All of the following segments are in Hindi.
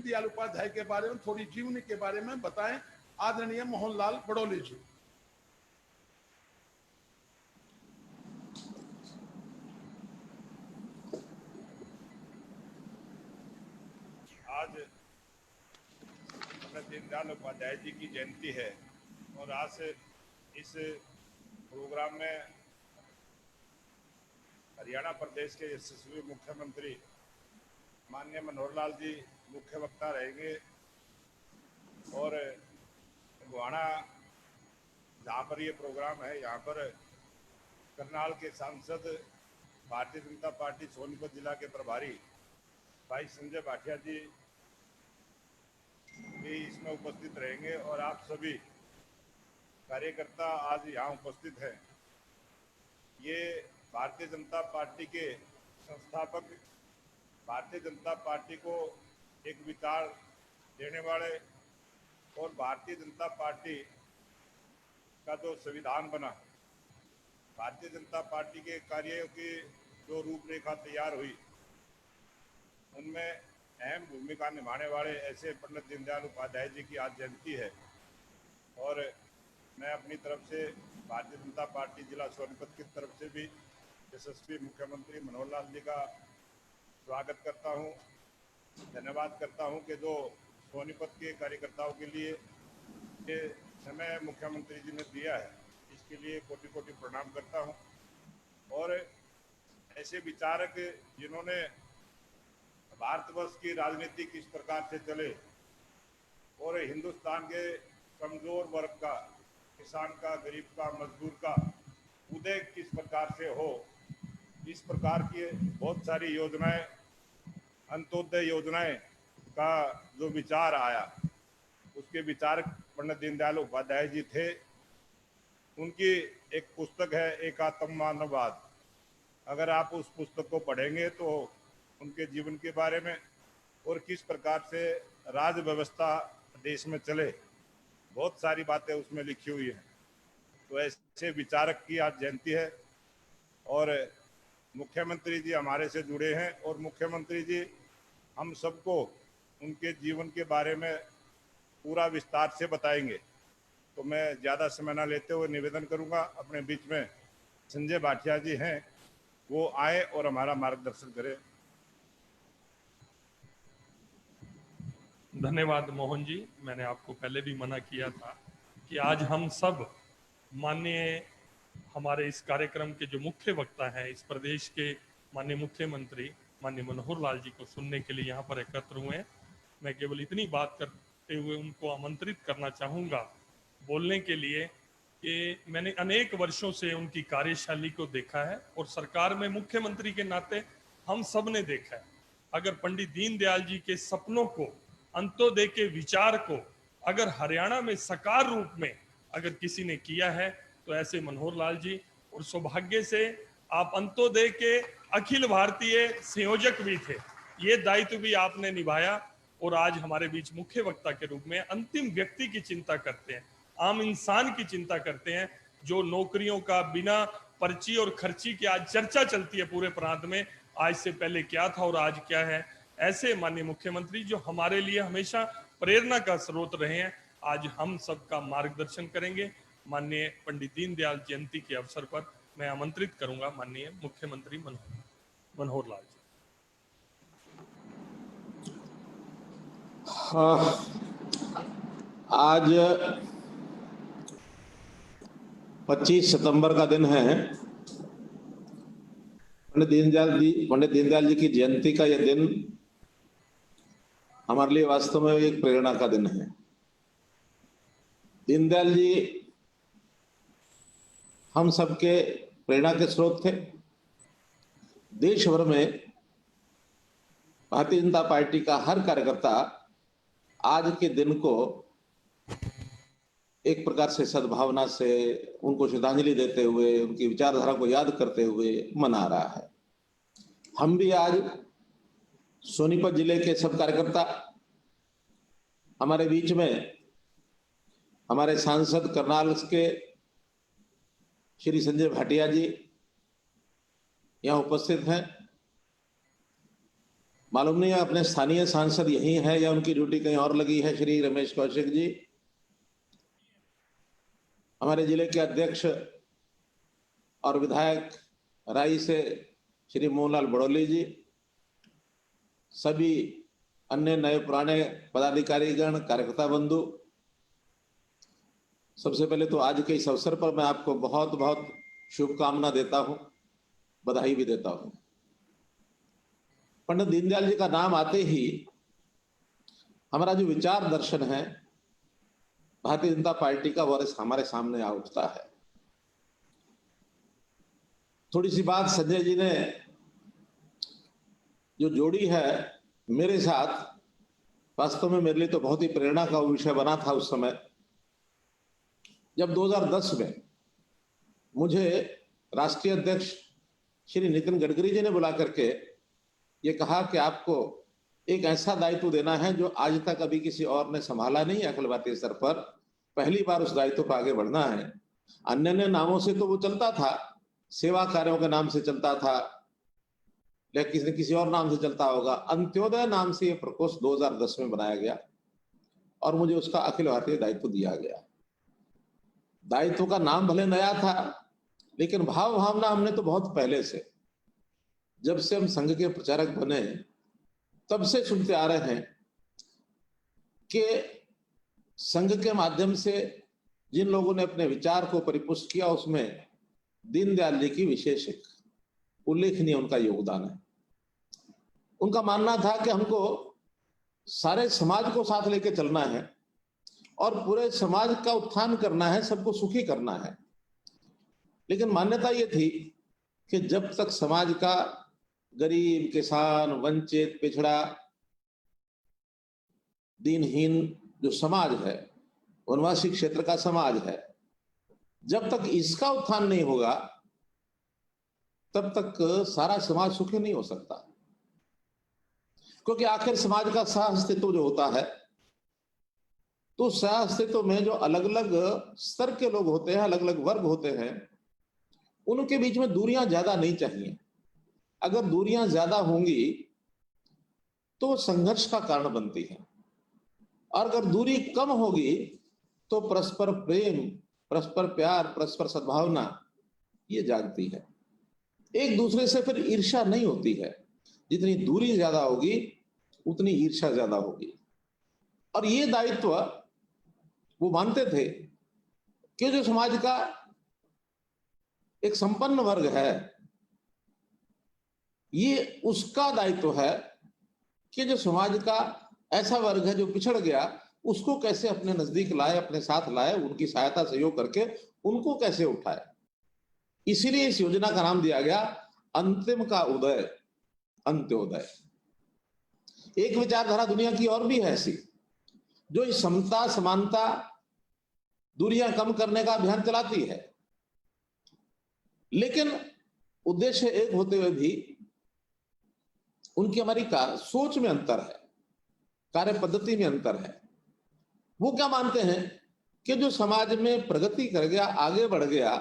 दीनदयाल उपाध्याय के बारे में, थोड़ी जीवनी के बारे में बताएं आदरणीय मोहनलाल बड़ौली जी। आज पंडित दीनदयाल उपाध्याय जी की जयंती है और आज से इस प्रोग्राम में हरियाणा प्रदेश के यशस्वी मुख्यमंत्री माननीय मनोहर लाल जी मुख्य वक्ता रहेंगे और गोहाना जहाँ पर ये प्रोग्राम है यहाँ पर करनाल के सांसद भारतीय जनता पार्टी सोनीपत जिला के प्रभारी भाई संजय भाटिया जी भी इसमें उपस्थित रहेंगे और आप सभी कार्यकर्ता आज यहाँ उपस्थित हैं। ये भारतीय जनता पार्टी के संस्थापक, भारतीय जनता पार्टी को एक विचार देने वाले और भारतीय जनता पार्टी का जो संविधान बना, भारतीय जनता पार्टी के कार्यों की जो रूपरेखा तैयार हुई, उनमें अहम भूमिका निभाने वाले ऐसे पंडित दीनदयाल उपाध्याय जी की आज जयंती है और मैं अपनी तरफ से भारतीय जनता पार्टी जिला सोनीपत की तरफ से भी यशस्वी मुख्यमंत्री मनोहर लाल जी का स्वागत करता हूं, धन्यवाद करता हूं कि जो सोनीपत के कार्यकर्ताओं के लिए ये समय मुख्यमंत्री जी ने दिया है, इसके लिए कोटि कोटि प्रणाम करता हूं। और ऐसे विचारक जिन्होंने भारतवर्ष की राजनीति किस प्रकार से चले और हिंदुस्तान के कमजोर वर्ग का, किसान का, गरीब का, मजदूर का उदय किस प्रकार से हो, इस प्रकार की बहुत सारी योजनाएं, अंत्योदय योजनाएं का जो विचार आया, उसके विचारक पंडित दीनदयाल उपाध्याय जी थे। उनकी एक पुस्तक है एकात्म मानववाद। अगर आप उस पुस्तक को पढ़ेंगे तो उनके जीवन के बारे में और किस प्रकार से राज व्यवस्था देश में चले, बहुत सारी बातें उसमें लिखी हुई हैं। तो ऐसे विचारक की आज जयंती है और मुख्यमंत्री जी हमारे से जुड़े हैं और मुख्यमंत्री जी हम सबको उनके जीवन के बारे में पूरा विस्तार से बताएंगे। तो मैं ज़्यादा समय ना लेते हुए निवेदन करूंगा, अपने बीच में संजय भाटिया जी हैं, वो आए और हमारा मार्गदर्शन करें। धन्यवाद मोहन जी। मैंने आपको पहले भी मना किया था कि आज हम सब माननीय हमारे इस कार्यक्रम के जो मुख्य वक्ता हैं, इस प्रदेश के माननीय मुख्यमंत्री माननीय मनोहर लाल जी को सुनने के लिए यहाँ पर एकत्र हुए हैं। मैं केवल इतनी बात करते हुए उनको आमंत्रित करना चाहूँगा बोलने के लिए कि मैंने अनेक वर्षों से उनकी कार्यशैली को देखा है और सरकार में मुख्यमंत्री के नाते हम सब ने देखा है। अगर पंडित दीनदयाल जी के सपनों को, अंत्योदय के विचार को अगर हरियाणा में साकार रूप में अगर किसी ने किया है तो ऐसे मनोहर लाल जी, और सौभाग्य से आप अंत्योदय के अखिल भारतीय संयोजक भी थे, ये दायित्व भी आपने निभाया और आज हमारे बीच मुख्य वक्ता के रूप में अंतिम व्यक्ति की चिंता करते हैं, आम इंसान की चिंता करते हैं, जो नौकरियों का बिना पर्ची और खर्ची की आज चर्चा चलती है पूरे प्रांत में, आज से पहले क्या था और आज क्या है। ऐसे माननीय मुख्यमंत्री जो हमारे लिए हमेशा प्रेरणा का स्रोत रहे हैं, आज हम सबका मार्गदर्शन करेंगे। माननीय पंडित दीनदयाल जयंती के अवसर पर मैं आमंत्रित करूंगा माननीय मुख्यमंत्री मनोहर लाल जी। आज 25 सितंबर का दिन है। पंडित दीनदयाल जी की जयंती का यह दिन हमारे लिए वास्तव में एक प्रेरणा का दिन है। दीनदयाल जी हम सबके प्रेरणा के स्रोत थे। देश भर में भारतीय जनता पार्टी का हर कार्यकर्ता आज के दिन को एक प्रकार से सद्भावना से उनको श्रद्धांजलि देते हुए, उनकी विचारधारा को याद करते हुए मना रहा है। हम भी आज सोनीपत जिले के सब कार्यकर्ता, हमारे बीच में हमारे सांसद करनाल के श्री संजय भाटिया जी यहाँ उपस्थित हैं। मालूम नहीं है अपने स्थानीय सांसद यही है या उनकी ड्यूटी कहीं और लगी है। श्री रमेश कौशिक जी, हमारे जिले के अध्यक्ष और विधायक राई से श्री मोहनलाल बड़ौली जी, सभी अन्य नए पुराने पदाधिकारीगण, कार्यकर्ता बंधु, सबसे पहले तो आज के इस अवसर पर मैं आपको बहुत बहुत शुभकामना देता हूं, बधाई भी देता हूं। पंडित दीनदयाल जी का नाम आते ही हमारा जो विचार दर्शन है भारतीय जनता पार्टी का, वो हमारे सामने आ उठता है। थोड़ी सी बात संजय जी ने जो जोड़ी है मेरे साथ, वास्तव में मेरे लिए तो बहुत ही प्रेरणा का विषय बना था उस समय जब 2010 में मुझे राष्ट्रीय अध्यक्ष श्री नितिन गडकरी जी ने बुला करके ये कहा कि आपको एक ऐसा दायित्व देना है जो आज तक अभी किसी और ने संभाला नहीं अखिल भारतीय स्तर पर, पहली बार उस दायित्व पर आगे बढ़ना है। अन्य नामों से तो वो चलता था, सेवा कार्यों के नाम से चलता था, लेकिन किसी और नाम से चलता होगा। अंत्योदय नाम से ये प्रकोष्ठ 2010 में बनाया गया और मुझे उसका अखिल भारतीय दायित्व दिया गया। दायित्व का नाम भले नया था, लेकिन भाव भावना हमने तो बहुत पहले से, जब से हम संघ के प्रचारक बने तब से सुनते आ रहे हैं कि संघ के माध्यम से जिन लोगों ने अपने विचार को परिपुष्ट किया उसमें दीनदयाल जी की विशेष उल्लेखनीय उनका योगदान है। उनका मानना था कि हमको सारे समाज को साथ लेकर चलना है और पूरे समाज का उत्थान करना है, सबको सुखी करना है। लेकिन मान्यता ये थी कि जब तक समाज का गरीब, किसान, वंचित, पिछड़ा, दीनहीन जो समाज है, वनवासी क्षेत्र का समाज है, जब तक इसका उत्थान नहीं होगा तब तक सारा समाज सुखी नहीं हो सकता। क्योंकि आखिर समाज का सह अस्तित्व जो होता है, तो सह अस्तित्व में जो अलग अलग स्तर के लोग होते हैं, अलग अलग वर्ग होते हैं, उनके बीच में दूरियां ज्यादा नहीं चाहिए। अगर दूरियां ज्यादा होंगी तो संघर्ष का कारण बनती है, और अगर दूरी कम होगी तो परस्पर प्रेम, परस्पर प्यार, परस्पर सद्भावना ये जागती है। एक दूसरे से फिर ईर्ष्या नहीं होती है। जितनी दूरी ज्यादा होगी उतनी ईर्ष्या ज्यादा होगी। और ये दायित्व वो मानते थे कि जो समाज का एक संपन्न वर्ग है, ये उसका दायित्व है कि जो समाज का ऐसा वर्ग है जो पिछड़ गया, उसको कैसे अपने नजदीक लाए, अपने साथ लाए, उनकी सहायता सहयोग करके उनको कैसे उठाए। इसीलिए इस योजना का नाम दिया गया अंतिम का उदय, अंत्योदय। एक विचारधारा दुनिया की और भी है ऐसी, जो इस समता, समानता, दूरियां कम करने का अभियान चलाती है, लेकिन उद्देश्य एक होते हुए भी उनकी हमारी सोच में अंतर है, कार्य पद्धति में अंतर है। वो क्या मानते हैं कि जो समाज में प्रगति कर गया, आगे बढ़ गया,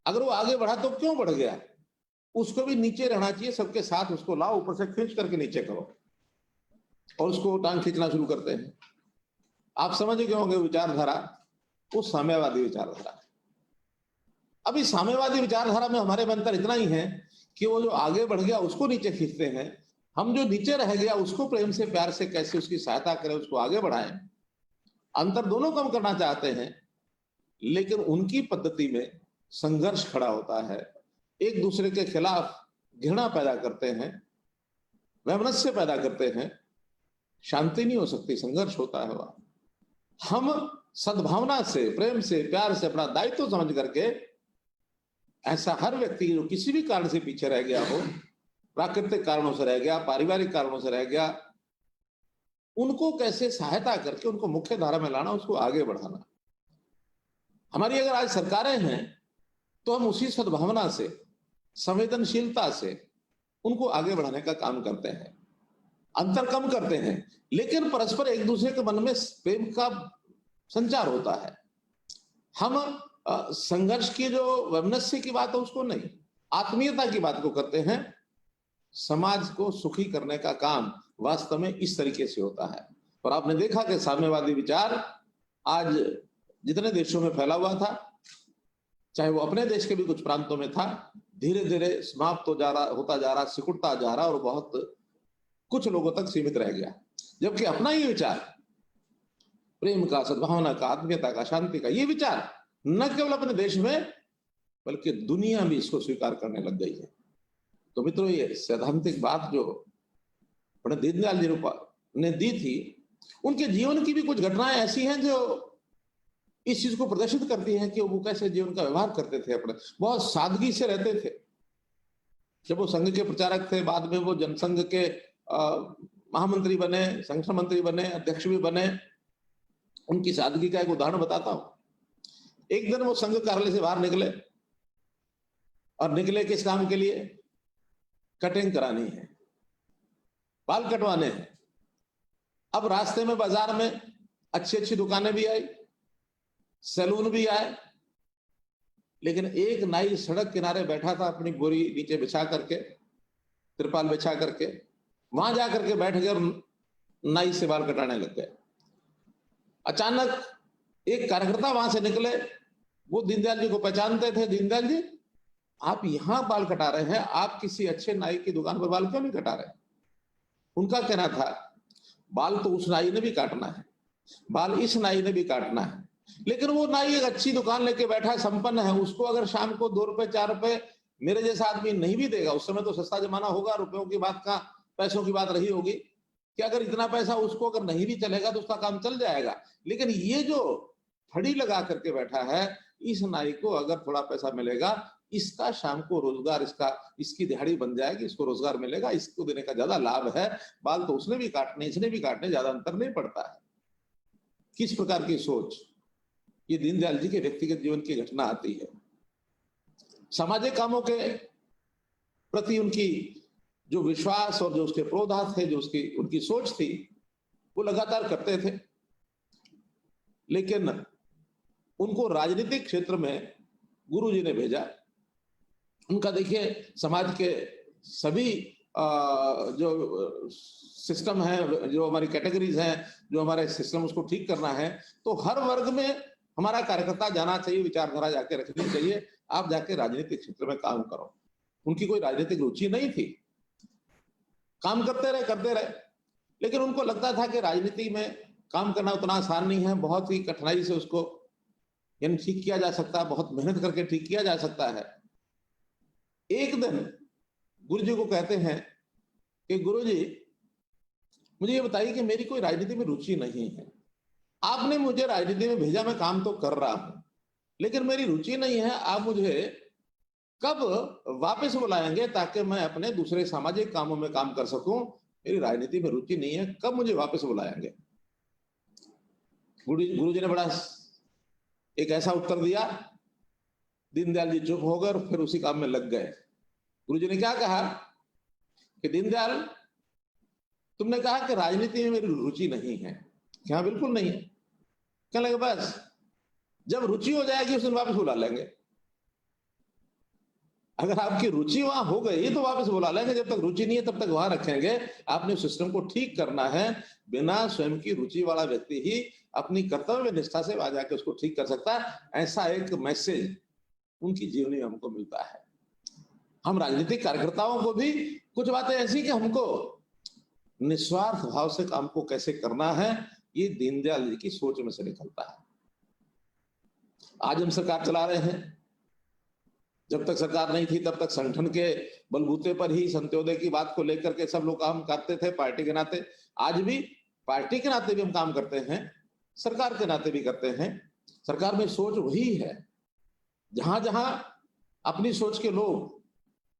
अगर वो आगे बढ़ा तो क्यों बढ़ गया, उसको भी नीचे रहना चाहिए, सबके साथ उसको लाओ, ऊपर से खींच करके नीचे करो, और उसको टांग खींचना शुरू करते हैं। आप समझ गए होंगे विचारधारा, वो साम्यवादी विचारधारा। अभी साम्यवादी विचारधारा में हमारे में अंतर इतना ही है कि वो जो आगे बढ़ गया उसको नीचे खींचते हैं, हम जो नीचे रह गया उसको प्रेम से, प्यार से कैसे उसकी सहायता करें, उसको आगे बढ़ाएं। अंतर दोनों कम करना चाहते हैं, लेकिन उनकी पद्धति में संघर्ष खड़ा होता है, एक दूसरे के खिलाफ घृणा पैदा करते हैं, वैमनस्य पैदा करते हैं, शांति नहीं हो सकती, संघर्ष होता है। वह हम सद्भावना से, प्रेम से, प्यार से अपना दायित्व समझ करके, ऐसा हर व्यक्ति जो किसी भी कारण से पीछे रह गया हो, प्राकृतिक कारणों से रह गया, पारिवारिक कारणों से रह गया, उनको कैसे सहायता करके उनको मुख्य धारा में लाना, उसको आगे बढ़ाना। हमारी अगर आज सरकारें हैं तो हम उसी सद्भावना से, संवेदनशीलता से उनको आगे बढ़ाने का काम करते हैं, अंतर कम करते हैं, लेकिन परस्पर एक दूसरे के मन में प्रेम का संचार होता है। हम संघर्ष की जो वैमनस्य की बात है उसको नहीं, आत्मीयता की बात को करते हैं, समाज को सुखी करने का काम वास्तव में इस तरीके से होता है। और आपने देखा कि साम्यवादी विचार आज जितने देशों में फैला हुआ था, चाहे वो अपने देश के भी कुछ प्रांतों में था, धीरे धीरे समाप्त होता जा रहा, सिकुड़ता जा रहा और बहुत कुछ लोगों तक सीमित रह गया। जबकि अपना ये विचार, प्रेम का, सद्भावना का, आत्मीयता का, शांति का, ये विचार न केवल अपने देश में बल्कि दुनिया भी इसको स्वीकार करने लग गई है। तो मित्रों, ये सैद्धांतिक बात जो पंडित दीनदयाल जी ने दी थी, उनके जीवन की भी कुछ घटनाएं ऐसी हैं जो इस चीज को प्रदर्शित करती हैं कि वो कैसे जीवन का व्यवहार करते थे। अपने बहुत सादगी से रहते थे। जब वो संघ के प्रचारक थे, बाद में वो जनसंघ के महामंत्री बने, संगठन मंत्री बने, अध्यक्ष भी बने। उनकी सादगी का एक उदाहरण बताता हूं। एक दिन वो संघ कार्यालय से बाहर निकले और निकले किस काम के लिए? कटिंग करानी है, बाल कटवाने हैं। अब रास्ते में बाजार में अच्छी अच्छी दुकानें भी आई, सैलून भी आए, लेकिन एक नाई सड़क किनारे बैठा था अपनी बोरी नीचे बिछा करके, तिरपाल बिछा करके, वहां जाकर के बैठ गए और नाई से बाल कटाने लग गए। अचानक एक कार्यकर्ता वहां से निकले, वो दीनदयाल जी को पहचानते थे। दीनदयाल जी, आप यहां बाल कटा रहे हैं, आप किसी अच्छे नाई की दुकान पर बाल क्यों नहीं कटा रहे? उनका कहना था, बाल तो उस नाई ने भी काटना है, बाल इस नाई ने भी काटना है, लेकिन वो नाई एक अच्छी दुकान लेके बैठा है, संपन्न है, उसको अगर शाम को 2 रुपए 4 रुपए मेरे जैसा आदमी नहीं भी देगा, उस समय तो सस्ता जमाना होगा, रुपयों की बात का, पैसों की बात रही होगी कि अगर इतना पैसा उसको अगर नहीं भी चलेगा तो उसका काम चल जाएगा। लेकिन ये जो फड़ी लगा करके बैठा है, इस नाई को अगर थोड़ा पैसा मिलेगा, इसका शाम को रोजगार, इसकी दिहाड़ी बन जाएगी, इसको रोजगार मिलेगा, इसको देने का ज्यादा लाभ है। बाल तो उसने भी काटने, इसने भी काटने, ज्यादा अंतर नहीं पड़ता है। किस प्रकार की सोच! ये दीनदयाल जी के व्यक्तिगत जीवन की घटना आती है। सामाजिक कामों के प्रति उनकी जो विश्वास और जो उसके प्रोद्साहन थे, जो उनकी सोच थी, वो लगातार करते थे। लेकिन उनको राजनीतिक क्षेत्र में गुरुजी ने भेजा। उनका देखिए, समाज के सभी जो सिस्टम है, जो हमारी कैटेगरीज हैं, जो हमारे सिस्टम, उसको ठीक करना है, तो हर वर्ग में हमारा कार्यकर्ता जाना चाहिए, विचारधारा जाके रखनी चाहिए, आप जाके राजनीतिक क्षेत्र में काम करो। उनकी कोई राजनीतिक रुचि नहीं थी, काम करते रहे, लेकिन उनको लगता था कि राजनीति में काम करना उतना आसान नहीं है, बहुत ही कठिनाई से उसको यानी ठीक किया जा सकता है, बहुत मेहनत करके ठीक किया जा सकता है। एक दिन गुरुजी को कहते हैं कि गुरुजी, मुझे ये बताइए कि मेरी कोई राजनीति में रुचि नहीं है, आपने मुझे राजनीति में भेजा, मैं काम तो कर रहा हूं, लेकिन मेरी रुचि नहीं है, आप मुझे कब वापस बुलाएंगे ताकि मैं अपने दूसरे सामाजिक कामों में काम कर सकूं? मेरी राजनीति में रुचि नहीं है, कब मुझे वापस बुलाएंगे? गुरुजी ने बड़ा एक ऐसा उत्तर दिया, दीनदयाल जी चुप हो गए और फिर उसी काम में लग गए। गुरुजी ने क्या कहा कि दीनदयाल, तुमने कहा कि राजनीति में मेरी रुचि नहीं है। क्या? बिल्कुल नहीं है। कहने लगे, बस जब रुचि हो जाएगी उस दिन वापस बुला लेंगे। अगर आपकी रुचि वहां हो गई तो वापस बुला लेंगे, जब तक रुचि नहीं है तब तक वहां रखेंगे। आपने सिस्टम को ठीक करना है। बिना स्वयं की रुचि वाला व्यक्ति ही अपनी कर्तव्य निष्ठा से वहां जाके उसको ठीक कर सकता है। ऐसा एक मैसेज उनकी जीवनी में हमको मिलता है। हम राजनीतिक कार्यकर्ताओं को भी कुछ बातें ऐसी कि हमको निस्वार्थ भाव से काम को कैसे करना है, ये दीनदयाल जी की सोच में से निकलता है। आज हम सरकार चला रहे हैं, जब तक सरकार नहीं थी तब तक संगठन के बलबूते पर ही संत्योदय की बात को लेकर के सब लोग काम करते थे पार्टी के नाते। आज भी पार्टी के नाते भी हम काम करते हैं, सरकार के नाते भी करते हैं। सरकार में सोच वही है। जहां जहां अपनी सोच के लोग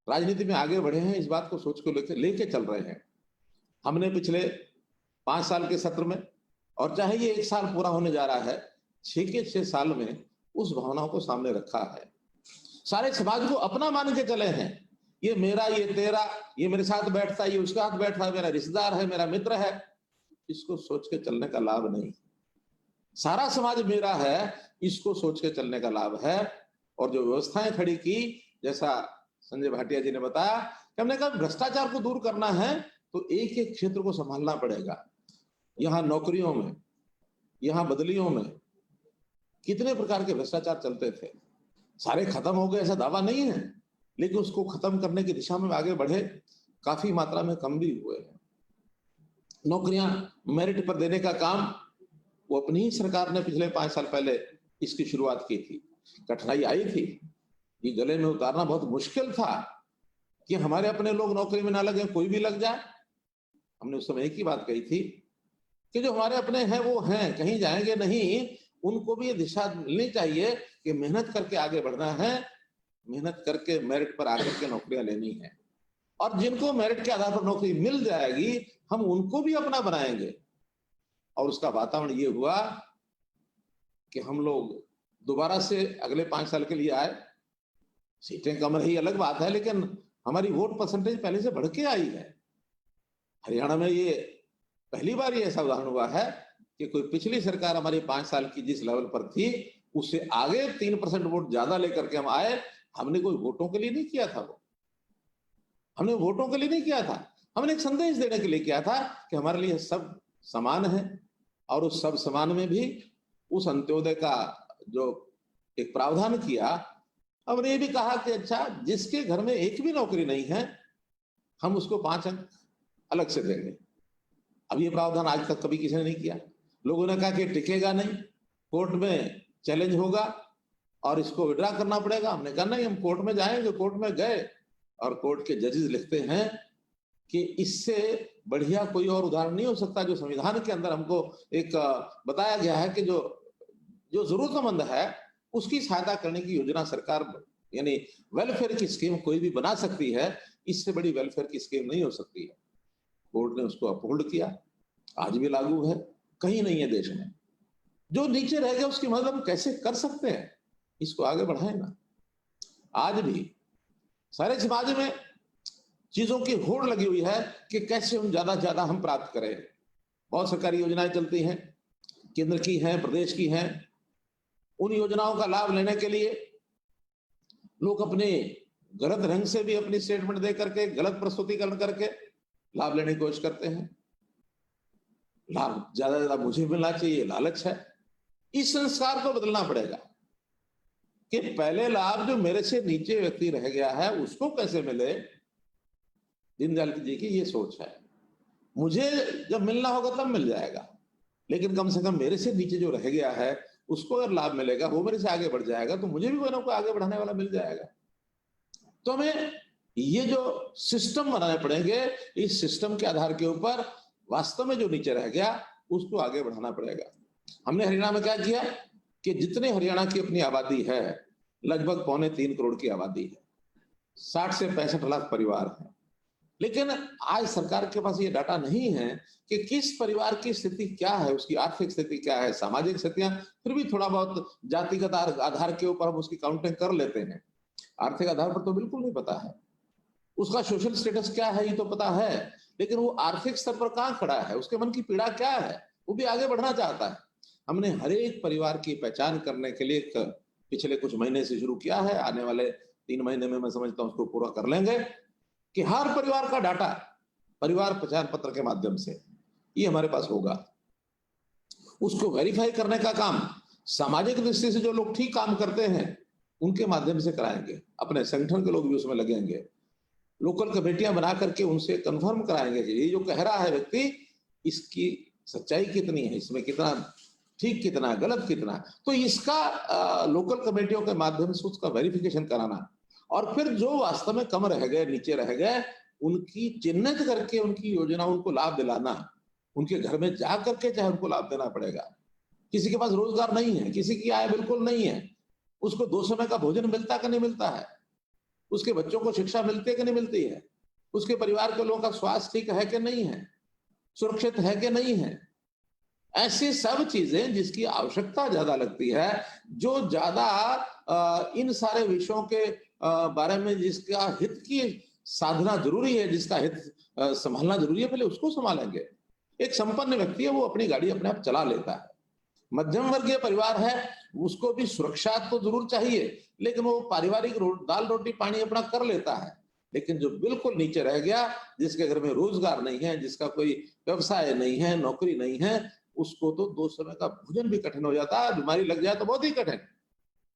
राजनीति में आगे बढ़े हैं, इस बात को सोच को लेके चल रहे हैं। हमने पिछले 5 साल के सत्र में, और चाहे ये 1 साल पूरा होने जा रहा है, 6 के 6 साल में उस भावनाओं को सामने रखा है। सारे समाज को अपना मान के चले हैं। ये मेरा, ये तेरा, ये मेरे साथ बैठता है, ये उसके साथ बैठता है, मेरा रिश्तेदार है, मेरा मित्र है। इसको सोच के चलने का लाभ नहीं। सारा समाज मेरा है, इसको सोच के चलने का लाभ है। और जो व्यवस्थाएं खड़ी की, जैसा संजय भाटिया जी ने बताया हमने कहा भ्रष्टाचार को दूर करना है तो एक एक क्षेत्र को संभालना पड़ेगा। यहाँ नौकरियों में, यहाँ बदलियों में कितने प्रकार के भ्रष्टाचार चलते थे, सारे खत्म हो गए ऐसा दावा नहीं है, लेकिन उसको खत्म करने की दिशा में आगे बढ़े, काफी मात्रा में कम भी हुए हैं। नौकरियां मेरिट पर देने का काम वो अपनी ही सरकार ने पिछले 5 साल पहले इसकी शुरुआत की थी। कठिनाई आई थी, ये गले में उतारना बहुत मुश्किल था कि हमारे अपने लोग नौकरी में ना लगे, कोई भी लग जाए। हमने उस समय एक ही बात कही थी कि जो हमारे अपने हैं वो हैं, कहीं जाएंगे नहीं, उनको भी ये दिशा मिलनी चाहिए कि मेहनत करके आगे बढ़ना है, मेहनत करके मेरिट पर आकर के नौकरियां लेनी है, और जिनको मेरिट के आधार पर नौकरी मिल जाएगी हम उनको भी अपना बनाएंगे। और उसका वातावरण ये हुआ कि हम लोग दोबारा से अगले 5 साल के लिए आए। सीटें कम रही अलग बात है, लेकिन हमारी वोट परसेंटेज पहले से बढ़ के आई है। हरियाणा में ये पहली बार ये ऐसा उदाहरण हुआ है कि कोई पिछली सरकार हमारी 5 साल की जिस लेवल पर थी उससे आगे 3% वोट ज्यादा लेकर के हम आए। हमने कोई वोटों के लिए नहीं किया था, वो हमने वोटों के लिए नहीं किया था, हमने एक संदेश देने के लिए किया था कि हमारे लिए सब समान है। और उस सब समान में भी उस अंत्योदय का जो एक प्रावधान किया, हमने ये भी कहा कि अच्छा जिसके घर में एक भी नौकरी नहीं है हम उसको 5 अंक अलग से देंगे। अब ये प्रावधान आज तक कभी किसी ने नहीं किया। लोगों ने कहा कि टिकेगा नहीं, कोर्ट में चैलेंज होगा और इसको विड्रा करना पड़ेगा। हमने कहा नहीं, हम कोर्ट में जाएंगे। कोर्ट में गए और कोर्ट के जजेस लिखते हैं कि इससे बढ़िया कोई और उदाहरण नहीं हो सकता। जो संविधान के अंदर हमको एक बताया गया है कि जो जरूरतमंद है उसकी सहायता करने की योजना सरकार यानी वेलफेयर की स्कीम कोई भी बना सकती है, इससे बड़ी वेलफेयर की स्कीम नहीं हो सकती है। कोर्ट ने उसको अपहोल्ड किया, आज भी लागू है, कहीं नहीं है देश में। जो नीचे रह गया उसकी मदद हम कैसे कर सकते हैं, इसको आगे बढ़ाए ना। आज भी सारे समाज में चीजों की होड़ लगी हुई है कि कैसे हम ज्यादा से ज्यादा हम प्राप्त करें। बहुत सरकारी योजनाएं चलती हैं, केंद्र की हैं, प्रदेश की हैं। उन योजनाओं का लाभ लेने के लिए लोग अपने गलत ढंग से भी अपनी स्टेटमेंट दे करके, गलत प्रस्तुतिकरण करके लाभ लेने की कोशिश करते हैं। लाभ ज्यादा ज्यादा मुझे मिलना चाहिए, लालच है। इस संस्कार को बदलना पड़ेगा कि पहले लाभ जो मेरे से नीचे व्यक्ति रह गया है उसको कैसे मिले। दीनदयाल जी की ये सोच है, मुझे जब मिलना होगा तब मिल जाएगा, लेकिन कम से कम मेरे से नीचे जो रह गया है उसको अगर लाभ मिलेगा, वो मेरे से आगे बढ़ जाएगा, तो मुझे भी कोई ना कोई आगे बढ़ाने वाला मिल जाएगा। तो हमें ये जो सिस्टम बनाने पड़ेंगे, इस सिस्टम के आधार के ऊपर वास्तव में जो नीचे रह गया उसको आगे बढ़ाना पड़ेगा। हमने हरियाणा में क्या किया कि जितने हरियाणा की अपनी आबादी है, लगभग 2.25 करोड़ की आबादी है, 60 से 65 लाख परिवार है। लेकिन आज सरकार के पास ये डाटा नहीं है कि किस परिवार की स्थिति क्या है, उसकी आर्थिक स्थिति क्या है, सामाजिक स्थितियां फिर भी थोड़ा बहुत जातिगत आधार के ऊपर हम उसकी काउंटिंग कर लेते हैं। आर्थिक आधार पर तो बिल्कुल नहीं पता है। उसका सोशल स्टेटस क्या है ये तो पता है, लेकिन वो आर्थिक स्तर पर कहाँ खड़ा है, उसके मन की पीड़ा क्या है, वो भी आगे बढ़ना चाहता है। हमने हर एक परिवार की पहचान करने के लिए पिछले कुछ महीने से शुरू किया है। आने वाले 3 महीने में मैं समझता हूं उसको पूरा कर लेंगे कि हर परिवार का डाटा परिवार पहचान पत्र के माध्यम से ये हमारे पास होगा। उसको वेरीफाई करने का काम सामाजिक दृष्टि से जो लोग ठीक काम करते हैं उनके माध्यम से कराएंगे। अपने संगठन के लोग भी उसमें लगेंगे, लोकल कमेटियां बना करके उनसे कंफर्म कराएंगे कि ये जो कह रहा है व्यक्ति, इसकी सच्चाई कितनी है, इसमें कितना ठीक, कितना गलत, कितना। तो इसका लोकल कमेटियों के माध्यम से उसका वेरिफिकेशन कराना, और फिर जो वास्तव में कम रह गए, नीचे रह गए, उनकी चिन्हित करके उनकी योजना, उनको लाभ दिलाना। उनके घर में जा करके चाहे उनको लाभ देना पड़ेगा। किसी के पास रोजगार नहीं है, किसी की आय बिल्कुल नहीं है, उसको 2 समय का भोजन मिलता कि नहीं मिलता है, उसके बच्चों को शिक्षा मिलती है कि नहीं मिलती है, उसके परिवार के लोगों का स्वास्थ्य ठीक है कि नहीं है, सुरक्षित है कि नहीं है। ऐसी सब चीजें जिसकी आवश्यकता ज्यादा लगती है, जो ज्यादा इन सारे विषयों के बारे में जिसका हित की साधना जरूरी है, जिसका हित संभालना जरूरी है, पहले उसको संभालेंगे। एक संपन्न व्यक्ति है, वो अपनी गाड़ी अपने आप चला लेता है। मध्यम वर्गीय परिवार है, उसको भी सुरक्षा तो जरूर चाहिए, लेकिन वो पारिवारिक दाल रोटी पानी अपना कर लेता है। लेकिन जो बिल्कुल नीचे रह गया, जिसके घर में रोजगार नहीं है, जिसका कोई व्यवसाय नहीं है, नौकरी नहीं है, उसको तो 2 समय का भोजन भी कठिन हो जाता है। बीमारी लग जाए तो बहुत ही कठिन।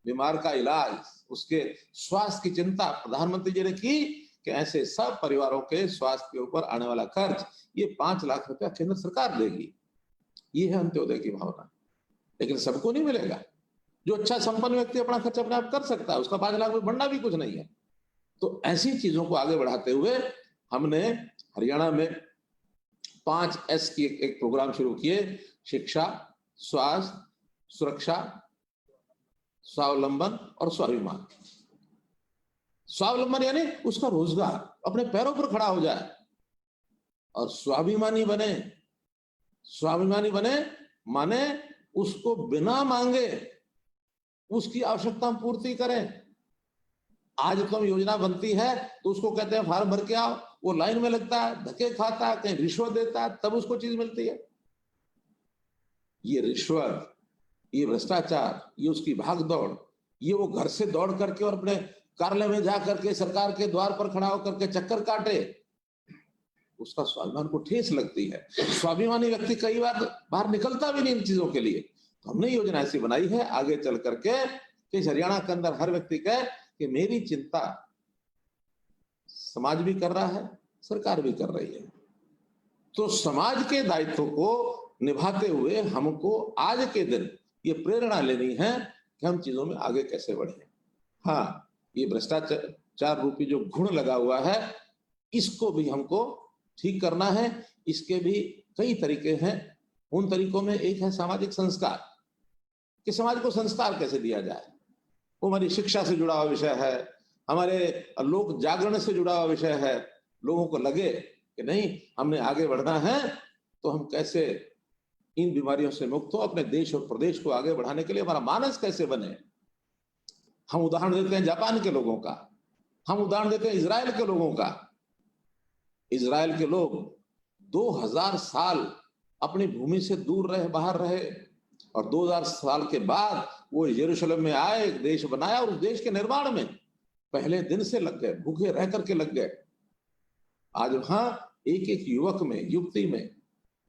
बीमार का इलाज, उसके स्वास्थ्य की चिंता प्रधानमंत्री जी ने की कि ऐसे सब परिवारों के स्वास्थ्य के ऊपर आने वाला खर्च ये 5 लाख रुपया केंद्र सरकार देगी। ये है अंत्योदय की भावना। लेकिन सबको नहीं मिलेगा। जो अच्छा संपन्न व्यक्ति अपना खर्च अपने आप कर सकता है, उसका 5 लाख में बढ़ना भी कुछ नहीं है। तो ऐसी चीजों को आगे बढ़ाते हुए हमने हरियाणा में 5S की एक प्रोग्राम शुरू किए। शिक्षा, स्वास्थ्य, सुरक्षा, स्वावलंबन और स्वाभिमान। स्वावलंबन यानी उसका रोजगार अपने पैरों पर खड़ा हो जाए, और स्वाभिमानी बने। स्वाभिमानी बने माने उसको बिना मांगे उसकी आवश्यकता पूर्ति करें। आज तो हम योजना बनती है तो उसको कहते हैं फार्म भर के आओ, वो लाइन में लगता है, धक्के खाता है, कहीं रिश्वत देता है, तब उसको चीज मिलती है। ये रिश्वत, ये भ्रष्टाचार, ये उसकी भाग दौड़, ये वो घर से दौड़ करके और अपने कार्यालय में जा करके सरकार के द्वार पर खड़ा होकर के चक्कर काटे, उसका स्वाभिमान को ठेस लगती है। स्वाभिमानी व्यक्ति कई बार बाहर निकलता भी नहीं इन चीजों के लिए। तो हमने योजना ऐसी बनाई है आगे चल करके कि हरियाणा के अंदर हर व्यक्ति कहे कि मेरी चिंता समाज भी कर रहा है, सरकार भी कर रही है। तो समाज के दायित्व को निभाते हुए हमको आज के दिन ये प्रेरणा लेनी है कि हम चीजों में आगे कैसे बढ़े। हाँ, ये भ्रष्टाचार रूपी जो घुण लगा हुआ है, इसको भी हमको ठीक करना है। इसके भी कई तरीके हैं। उन तरीकों में एक है सामाजिक संस्कार, कि समाज को संस्कार कैसे दिया जाए। वो हमारी शिक्षा से जुड़ा हुआ विषय है, हमारे लोक जागरण से जुड़ा हुआ विषय है। लोगों को लगे कि नहीं, हमने आगे बढ़ना है तो हम कैसे इन बीमारियों से मुक्त हो, अपने देश और प्रदेश को आगे बढ़ाने के लिए हमारा मानस कैसे बने। हम उदाहरण देते हैं जापान के लोगों का, हम उदाहरण देते हैं इजराइल के लोगों का। इजराइल के लोग 2000 साल अपनी भूमि से दूर रहे, बाहर रहे, और 2000 साल के बाद वो यरूशलेम में आए, एक देश बनाया, और उस देश के निर्माण में पहले दिन से लग गए, भूखे रह करके लग गए। आज वहां एक एक युवक में, युवती में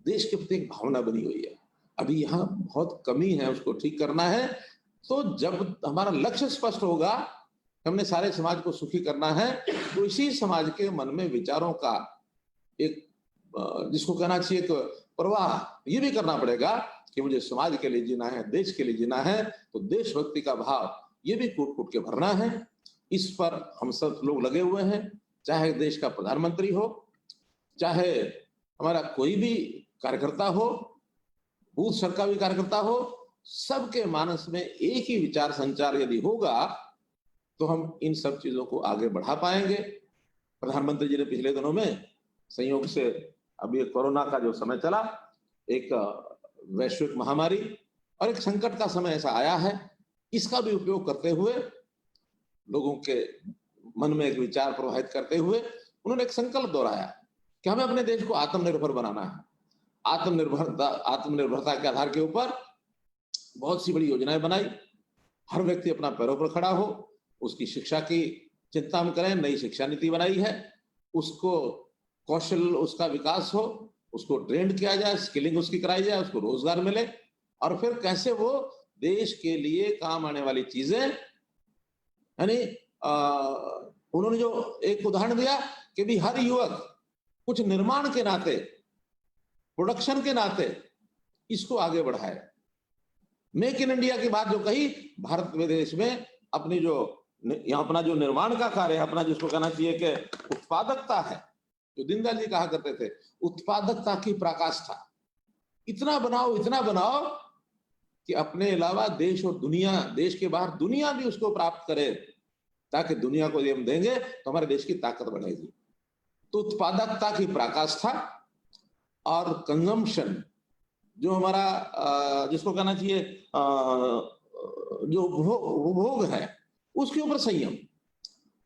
देश के प्रति एक भावना बनी हुई है। अभी यहाँ बहुत कमी है, उसको ठीक करना है। तो जब हमारा लक्ष्य स्पष्ट होगा, हमने सारे समाज को सुखी करना है, तो इसी समाज के मन में विचारों का एक, जिसको कहना चाहिए, एक प्रवाह ये भी करना पड़ेगा कि मुझे समाज के लिए जीना है, देश के लिए जीना है। तो देशभक्ति का भाव ये भी कूट कूट के भरना है। इस पर हम सब लोग लगे हुए हैं, चाहे देश का प्रधानमंत्री हो, चाहे हमारा कोई भी कार्यकर्ता हो, बूथ स्तर का भी कार्यकर्ता हो, सबके मानस में एक ही विचार संचार यदि होगा तो हम इन सब चीजों को आगे बढ़ा पाएंगे। प्रधानमंत्री जी ने पिछले दिनों में संयोग से, अभी कोरोना का जो समय चला, एक वैश्विक महामारी और एक संकट का समय ऐसा आया है, इसका भी उपयोग करते हुए, लोगों के मन में एक विचार प्रवाहित करते हुए उन्होंने एक संकल्प दोहराया कि हमें अपने देश को आत्मनिर्भर बनाना है। आत्मनिर्भरता के आधार के ऊपर बहुत सी बड़ी योजनाएं बनाई। हर व्यक्ति अपना पैरों पर खड़ा हो, उसकी शिक्षा की चिंता हम करें। नई शिक्षा नीति बनाई है, उसको कौशल, उसका विकास हो, उसको ट्रेंड किया जाए, स्किलिंग उसकी कराई जाए, उसको रोजगार मिले, और फिर कैसे वो देश के लिए काम आने वाली चीजें, यानी उन्होंने जो एक उदाहरण दिया कि भी हर युवक कुछ निर्माण के नाते, प्रोडक्शन के नाते इसको आगे बढ़ाए। मेक इन इंडिया की बात जो कही, भारत विदेश में अपनी जो यहाँ अपना जो निर्माण का कार्य है, अपना जिसको कहना चाहिए कि उत्पादकता है, जो दीनदयाल जी कहा करते थे, उत्पादकता की पराकाष्ठा। इतना बनाओ कि अपने अलावा देश और दुनिया, देश के बाहर दुनिया भी उसको प्राप्त करे, ताकि दुनिया को ये हम देंगे तो हमारे देश की ताकत बढ़ेगी। तो उत्पादकता की पराकाष्ठा और कंजम्पशन, जो हमारा जिसको कहना चाहिए जो उपभोग है, उसके ऊपर संयम।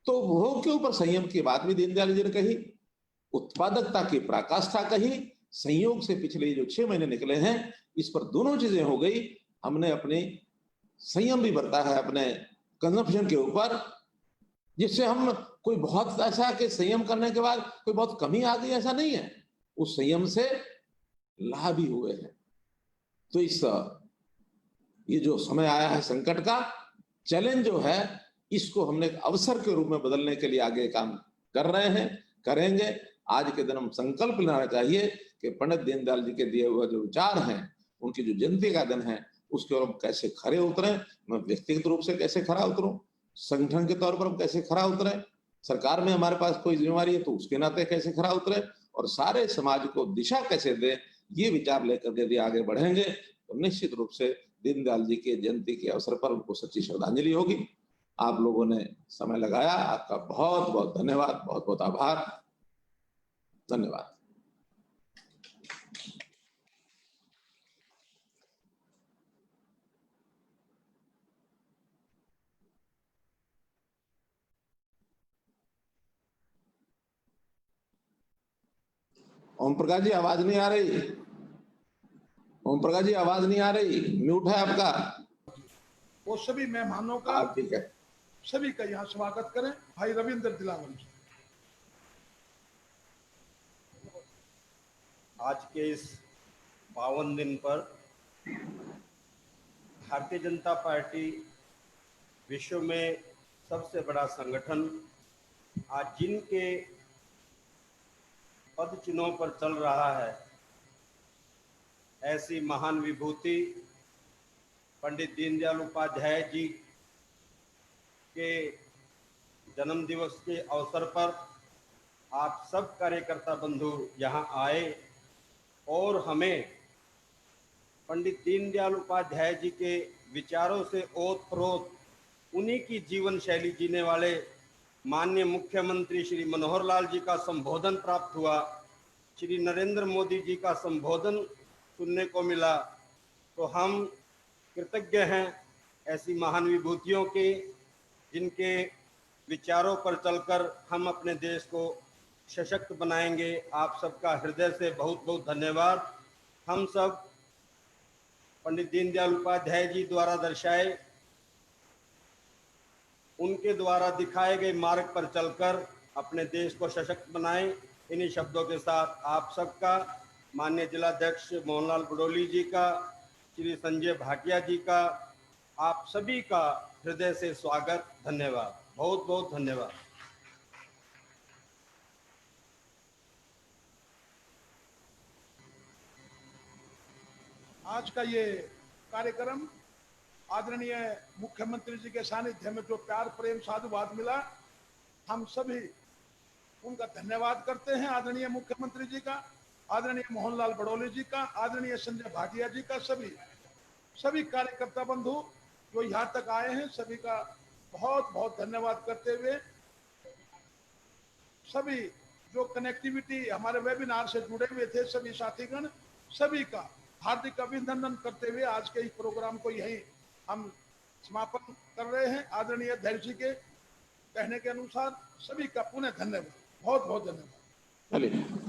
तो उपभोग के ऊपर संयम की बात भी दीनदयाल जी ने कही, उत्पादकता की पराकाष्ठा कही। संयोग से पिछले जो 6 महीने निकले हैं, इस पर दोनों चीजें हो गई। हमने अपने संयम भी बरता है अपने कंजम्पशन के ऊपर, जिससे हम कोई बहुत ऐसा कि संयम करने के बाद कोई बहुत कमी आ गई, ऐसा नहीं है। उस संयम से लाभ भी हुए हैं। तो ये जो समय आया है संकट का, चैलेंज जो है, इसको हमने एक अवसर के रूप में बदलने के लिए आगे काम कर रहे हैं, करेंगे। आज के दिन हम संकल्प लेना चाहिए कि पंडित दीनदयाल जी के दिए हुए जो विचार हैं, उनकी जो जयंती का दिन है, उसके ओर हम कैसे खरे उतरें। मैं व्यक्तिगत रूप से कैसे खरा उतरूं, संगठन के तौर पर हम कैसे खरा उतरें, सरकार में हमारे पास कोई जिम्मेवारी है तो उसके नाते कैसे खरा उतरे, और सारे समाज को दिशा कैसे दे, ये विचार लेकर के यदि आगे बढ़ेंगे तो निश्चित रूप से दीनदयाल जी के जयंती के अवसर पर उनको सच्ची श्रद्धांजलि होगी। आप लोगों ने समय लगाया, आपका बहुत बहुत धन्यवाद, बहुत बहुत आभार। धन्यवाद। ओम प्रकाश जी, आवाज नहीं आ रही। ओम प्रकाश जी, आवाज नहीं आ रही, म्यूट है आपका। वो सभी मेहमानों का, आप ठीक है। सभी का यहाँ स्वागत करें। भाई रविंद्र दिलावर जी। आज के इस पावन दिन पर भारतीय जनता पार्टी विश्व में सबसे बड़ा संगठन आज जिनके पद चिन्हों पर चल रहा है, ऐसी महान विभूति पंडित दीनदयाल उपाध्याय जी के जन्म दिवस के अवसर पर आप सब कार्यकर्ता बंधु यहाँ आए और हमें पंडित दीनदयाल उपाध्याय जी के विचारों से ओतप्रोत उन्हीं की जीवन शैली जीने वाले माननीय मुख्यमंत्री श्री मनोहर लाल जी का संबोधन प्राप्त हुआ, श्री नरेंद्र मोदी जी का संबोधन सुनने को मिला। तो हम कृतज्ञ हैं ऐसी महान विभूतियों के, जिनके विचारों पर चलकर हम अपने देश को सशक्त बनाएंगे। आप सबका हृदय से बहुत बहुत धन्यवाद। हम सब पंडित दीनदयाल उपाध्याय जी द्वारा दर्शाए, उनके द्वारा दिखाए गए मार्ग पर चलकर अपने देश को सशक्त बनाएं। इन्हीं शब्दों के साथ आप सबका, माननीय जिलाध्यक्ष मोहनलाल बडोली जी का, श्री संजय भाटिया जी का, आप सभी का हृदय से स्वागत। धन्यवाद, बहुत बहुत धन्यवाद। आज का ये कार्यक्रम आदरणीय मुख्यमंत्री जी के सानिध्य में जो प्यार प्रेम साधुवाद मिला, हम सभी उनका धन्यवाद करते हैं। आदरणीय मुख्यमंत्री जी का, आदरणीय मोहनलाल बडोली जी का, आदरणीय संजय भाटिया जी का, सभी कार्यकर्ता बंधु जो यहाँ तक आए हैं, सभी का बहुत बहुत धन्यवाद करते हुए, सभी जो कनेक्टिविटी हमारे वेबिनार से जुड़े हुए थे, सभी साथीगण, सभी का हार्दिक अभिनंदन करते हुए आज के इस प्रोग्राम को यहीं हम समापन कर रहे हैं। आदरणीय अध्यक्ष जी के कहने के अनुसार सभी का पुनः धन्यवाद, बहुत बहुत धन्यवाद। चलिए।